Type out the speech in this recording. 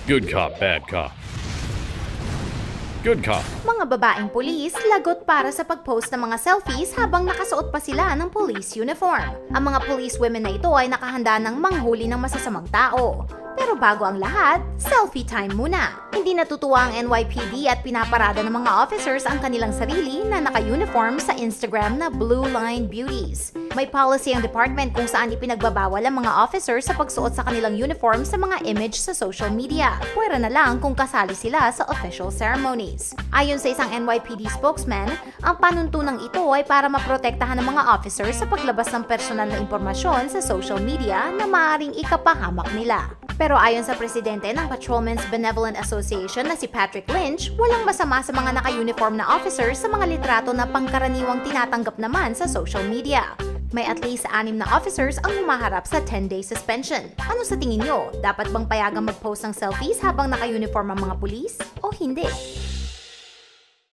Good cop, bad cop. Good cop. Mga babaeng pulis lagot para sa pag-post ng mga selfies habang nakasuot pa sila ng police uniform. Ang mga police women na ito ay nakahanda ng manghuli ng masasamang tao. Pero bago ang lahat, selfie time muna. Hindi natutuwa ang NYPD at pinaparada ng mga officers ang kanilang sarili na naka-uniform sa Instagram na Blue Line Beauties. May policy ang department kung saan ipinagbabawal ang mga officers sa pagsuot sa kanilang uniform sa mga image sa social media. Pwera na lang kung kasali sila sa official ceremonies. Ayon sa isang NYPD spokesman, ang panuntunang ito ay para maprotektahan ng mga officers sa paglabas ng personal na impormasyon sa social media na maaaring ikapahamak nila. Pero ayon sa presidente ng Patrolmen's Benevolent Association na si Patrick Lynch, walang masama sa mga naka-uniform na officers sa mga litrato na pangkaraniwang tinatanggap naman sa social media. May at least 6 na officers ang humaharap sa 10-day suspension. Ano sa tingin nyo? Dapat bang payagang mag-post ng selfies habang naka-uniform ang mga pulis? O hindi?